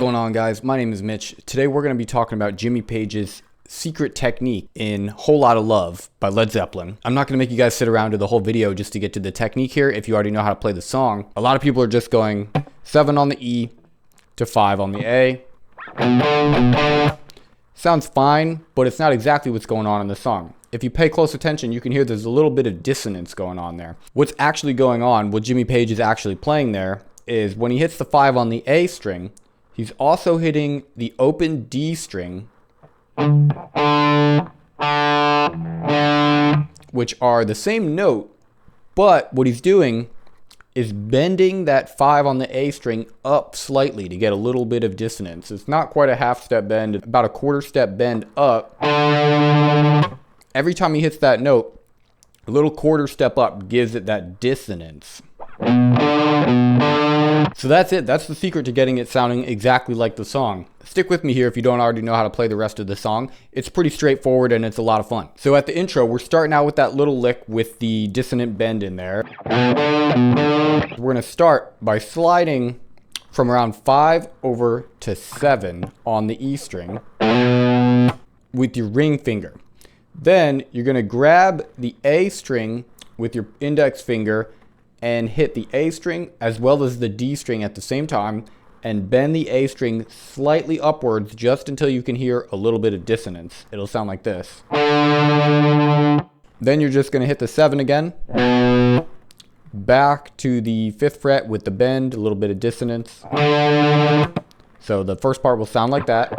going on, guys? My name is Mitch. Today we're going to be talking about Jimmy Page's secret technique in Whole Lotta Love by Led Zeppelin. I'm not going to make you guys sit around to the whole video just to get to the technique here if you already know how to play the song. A lot of people are just going 7 on the E to 5 on the A. Sounds fine, but it's not exactly what's going on in the song. If you pay close attention, you can hear there's a little bit of dissonance going on there. What's actually going on, what Jimmy Page is actually playing there, is when he hits the 5 on the A string, he's also hitting the open D string, which are the same note, but what he's doing is bending that 5 on the A string up slightly to get a little bit of dissonance. It's not quite a half step bend, about a quarter step bend up. Every time he hits that note, a little quarter step up gives it that dissonance. So that's it. That's the secret to getting it sounding exactly like the song. Stick with me here if you don't already know how to play the rest of the song. It's pretty straightforward and it's a lot of fun. So at the intro, we're starting out with that little lick with the dissonant bend in there. We're going to start by sliding from around 5 over to 7 on the E string with your ring finger. Then you're going to grab the A string with your index finger and hit the A string as well as the D string at the same time and bend the A string slightly upwards just until you can hear a little bit of dissonance. It'll sound like this. Then you're just going to hit the 7 again, back to the 5th fret with the bend, a little bit of dissonance. So the first part will sound like that.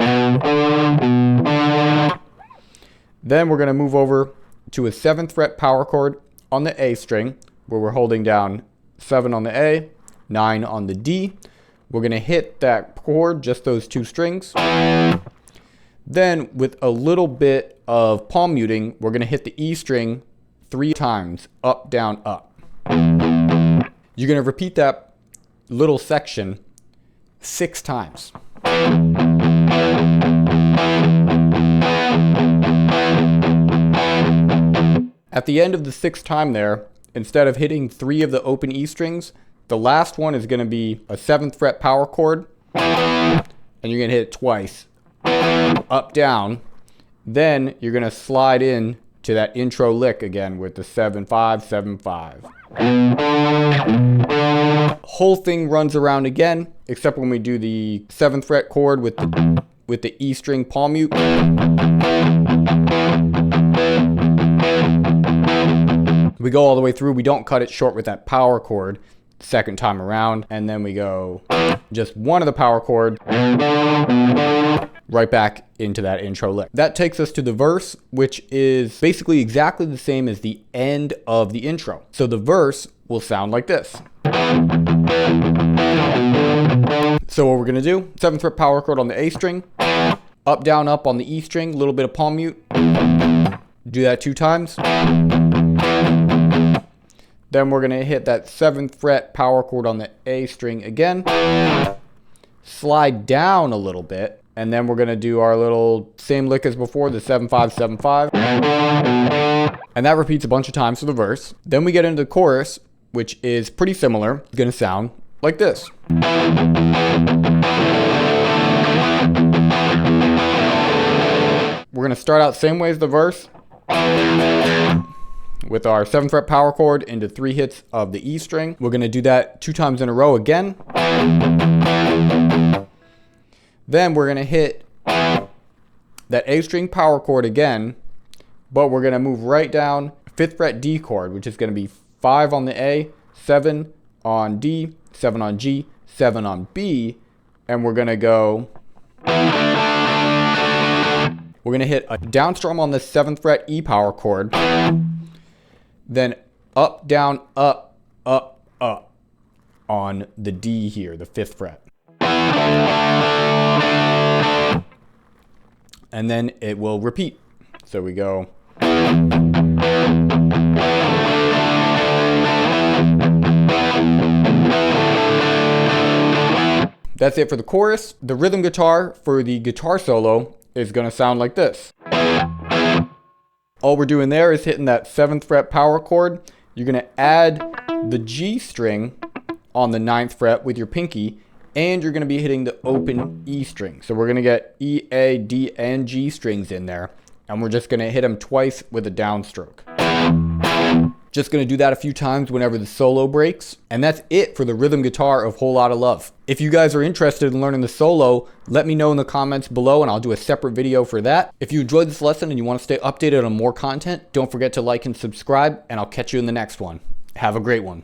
Then we're going to move over to a 7th fret power chord on the A string, where we're holding down 7 on the A, 9 on the D. We're going to hit that chord, just those 2 strings. Then with a little bit of palm muting, we're going to hit the E string 3 times, up, down, up. You're going to repeat that little section 6 times. At the end of the 6th time there, instead of hitting 3 of the open E strings, the last one is going to be a 7th fret power chord, and you're going to hit it twice, up, down. Then you're going to slide in to that intro lick again with the 7-5, 7-5. Whole thing runs around again, except when we do the 7th fret chord with the E string palm mute. We go all the way through. We don't cut it short with that power chord second time around. And then we go just one of the power chord right back into that intro lick. That takes us to the verse, which is basically exactly the same as the end of the intro. So the verse will sound like this. So what we're going to do, 7th fret power chord on the A string, up, down, up on the E string, a little bit of palm mute. Do that 2 times. Then we're going to hit that 7th fret power chord on the A string again. Slide down a little bit. And then we're going to do our little same lick as before, the 7-5, 7-5. And that repeats a bunch of times for the verse. Then we get into the chorus, which is pretty similar. It's going to sound like this. We're going to start out same way as the verse, with our 7th fret power chord into 3 hits of the E string. We're going to do that 2 times in a row again. Then we're going to hit that A string power chord again, but we're going to move right down 5th fret D chord, which is going to be 5 on the A, 7 on D, 7 on G, 7 on B, and we're going to go... We're going to hit a down strum on the 7th fret E power chord, then up, down, up, up, up on the D here, the 5th fret. And then it will repeat. So we go. That's it for the chorus. The rhythm guitar for the guitar solo is going to sound like this. All we're doing there is hitting that 7th fret power chord. You're going to add the G string on the 9th fret with your pinky and you're going to be hitting the open E string. So we're going to get E, A, D, and G strings in there, and we're just going to hit them twice with a downstroke. Just going to do that a few times whenever the solo breaks. And that's it for the rhythm guitar of Whole Lotta Love. If you guys are interested in learning the solo, let me know in the comments below and I'll do a separate video for that. If you enjoyed this lesson and you want to stay updated on more content, don't forget to like and subscribe, and I'll catch you in the next one. Have a great one.